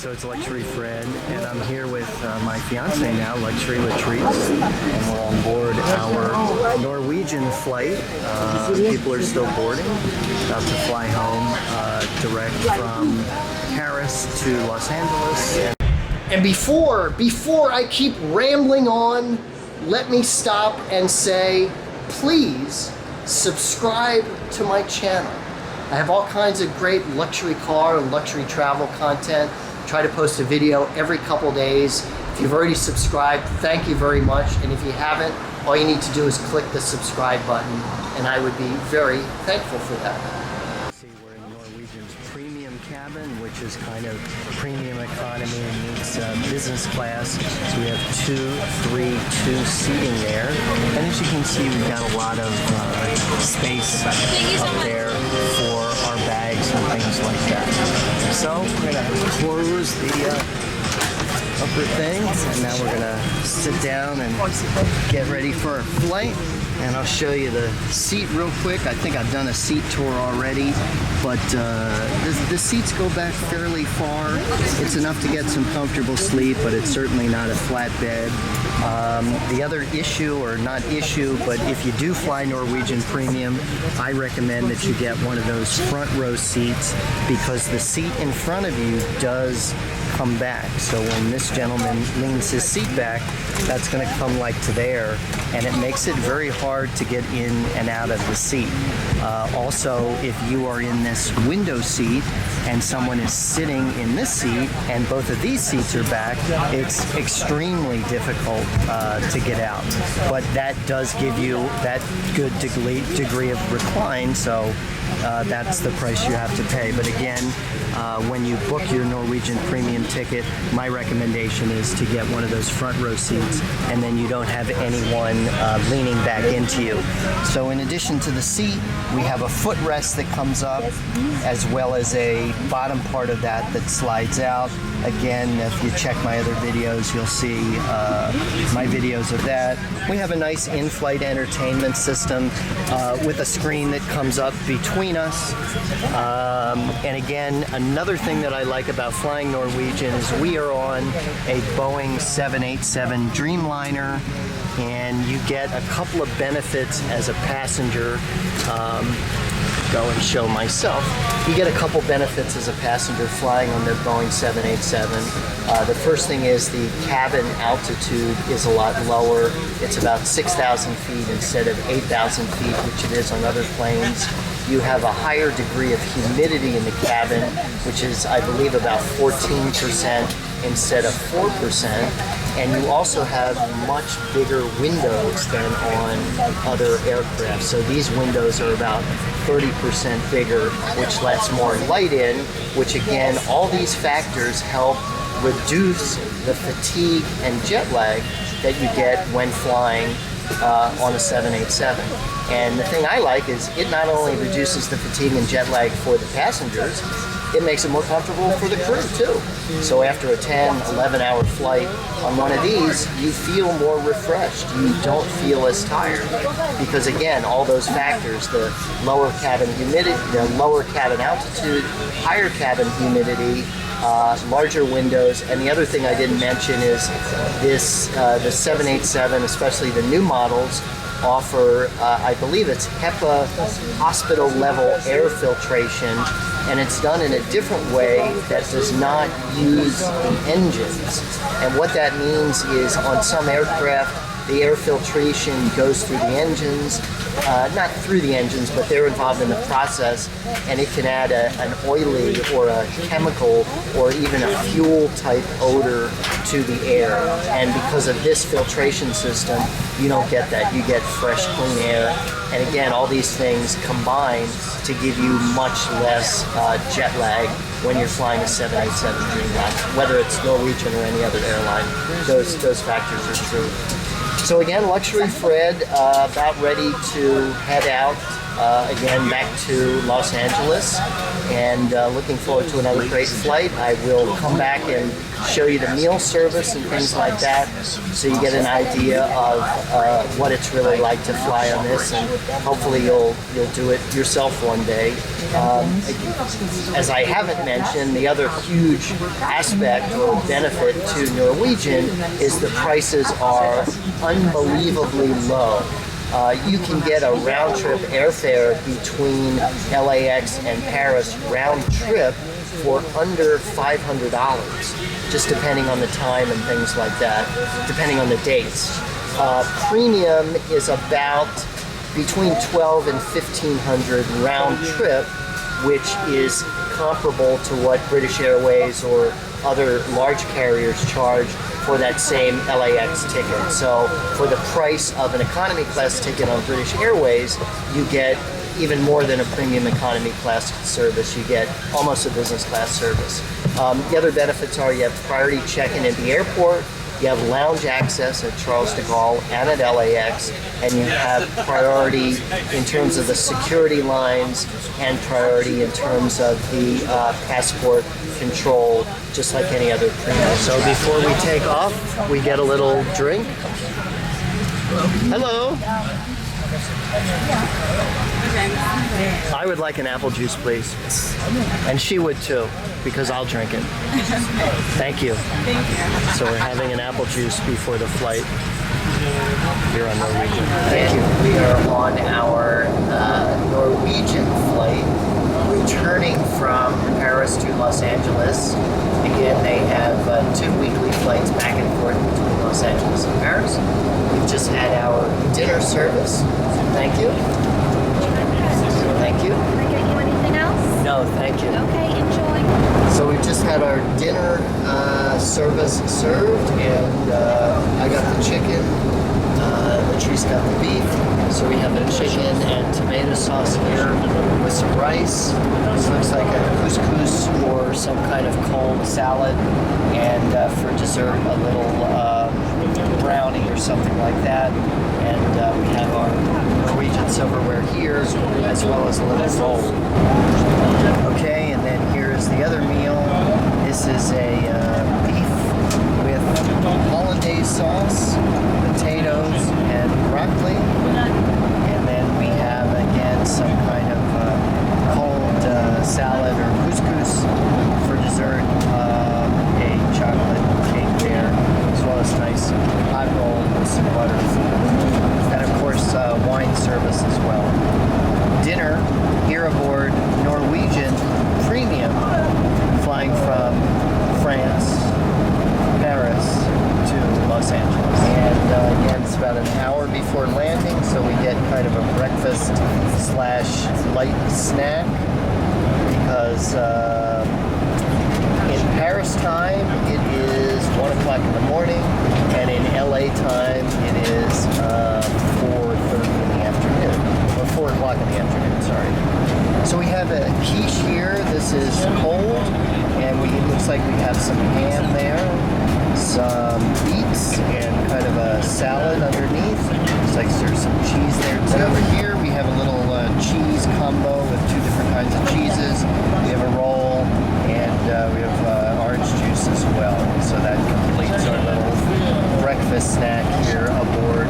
So it's Luxury Fred, and I'm here with my fiance now, Luxury Latrice, and we're on board our Norwegian flight. People are still boarding, about to fly home direct from Paris to Los Angeles. And before I keep rambling on, let me stop and say, please subscribe to my channel. I have all kinds of great luxury car and luxury travel content. Try to post a video every couple days. If you've already subscribed, thank you very much. And if you haven't, all you need to do is click the subscribe button, and I would be very thankful for that. See, we're in Norwegian's Premium cabin, which is kind of premium economy and meets business class. So we have 2 seating there. And as you can see, we've got a lot of space up there for our bags and things like that. So we're gonna close the upper thing, and now we're gonna sit down and get ready for our flight. And I'll show you the seat real quick. I think I've done a seat tour already, but the seats go back fairly far. It's enough to get some comfortable sleep, but it's certainly not a flat bed. The other issue, or not issue, but if you do fly Norwegian Premium, I recommend that you get one of those front row seats, because the seat in front of you does come back. So when this gentleman leans his seat back, that's going to come like to there, and it makes it very hard to get in and out of the seat. Also, if you are in this window seat and someone is sitting in this seat and both of these seats are back, it's extremely difficult to get out. But that does give you that good degree of recline, so that's the price you have to pay. But again, when you book your Norwegian Premium ticket, my recommendation is to get one of those front row seats, and then you don't have anyone leaning back into you. So in addition to the seat, we have a footrest that comes up, as well as a bottom part of that slides out. Again, if you check my other videos, you'll see my videos of that. We have a nice in-flight entertainment system with a screen that comes up between us. And again, another thing that I like about flying Norwegian is we are on a Boeing 787 Dreamliner, and you get a couple of benefits as a passenger. Go and show myself. You get a couple benefits as a passenger flying on the Boeing 787. The first thing is the cabin altitude is a lot lower. It's about 6,000 feet instead of 8,000 feet, which it is on other planes. You have a higher degree of humidity in the cabin, which is, I believe, about 14% instead of 4%. And you also have much bigger windows than on other aircraft. So these windows are about 30% bigger, which lets more light in, which again, all these factors help reduce the fatigue and jet lag that you get when flying on a 787. And the thing I like is it not only reduces the fatigue and jet lag for the passengers, it makes it more comfortable for the crew too. So after a 10, 11-hour flight on one of these, you feel more refreshed. You don't feel as tired, because again, all those factors, the lower cabin humidity, the lower cabin altitude, higher cabin humidity, larger windows. And the other thing I didn't mention is this, the 787, especially the new models, offer, I believe it's HEPA hospital level air filtration, and it's done in a different way that does not use the engines. And what that means is on some aircraft, the air filtration goes through the engines, not through the engines, but they're involved in the process, and it can add an oily or a chemical or even a fuel type odor to the air. And because of this filtration system, you don't get that. You get fresh, clean air. And again, all these things combine to give you much less jet lag when you're flying a 787 Dreamliner, whether it's Norwegian or any other airline. Those factors are true. So again, Luxury Fred, about ready to head out again back to Los Angeles, and looking forward to another great flight. I will come back and show you the meal service and things like that, so you get an idea of what it's really like to fly on this, and hopefully you'll do it yourself one day. As I haven't mentioned, the other huge aspect or benefit to Norwegian is the prices are unbelievably low. You can get a round-trip airfare between LAX and Paris round trip for under $500, just depending on the time and things like that, depending on the dates. Premium is about between $1,200 and $1,500 round trip, which is comparable to what British Airways or other large carriers charge for that same LAX ticket. So for the price of an economy class ticket on British Airways, you get even more than a premium economy class service. You get almost a business class service. The other benefits are you have priority check-in at the airport, you have lounge access at Charles de Gaulle and at LAX, and you have priority in terms of the security lines and priority in terms of the passport control, just like any other premium. So before we take off, we get a little drink. Hello. I would like an apple juice, please. And she would too, because I'll drink it. Thank you. Thank you. So we're having an apple juice before the flight here on Norwegian. Thank you. We are on our Norwegian flight, returning from Paris to Los Angeles. Again, they have 2 weekly flights back and forth between Los Angeles and Paris. We've just had our dinner service. Thank you. Thank you. Can I get you anything else? No, thank you. Okay, enjoy. So we've just had our dinner service served, and I got the chicken, Latrice got the beef. So we have a chicken and tomato sauce here with some rice. This looks like a couscous or some kind of cold salad, and for dessert a little brownie or something like that. And we have our Norwegian silverware here, as well as a little roll. Okay, and then here's the other meal. This is a beef with hollandaise sauce, potatoes, and broccoli. And then we have, again, some kind of cold salad or couscous for dessert, a chocolate cake there, as well as nice hot roll with some butter. And of course, wine service as well. Dinner here aboard Norwegian Premium, flying from France, Paris to Los Angeles. And again, it's about an hour before landing, so we get kind of a breakfast / light snack, because in Paris time it is 1 o'clock in the morning, and in LA time it is 4:30 in the afternoon, or 4 o'clock in the afternoon, sorry. So we have a quiche here. This is cold, and it looks like we have some ham there, some beets, and kind of a salad underneath. Looks like there's some cheese there too. Over here we have a little cheese combo with 2 different kinds of cheeses. We have a roll, and we have orange juice as well. So that completes our little breakfast snack here aboard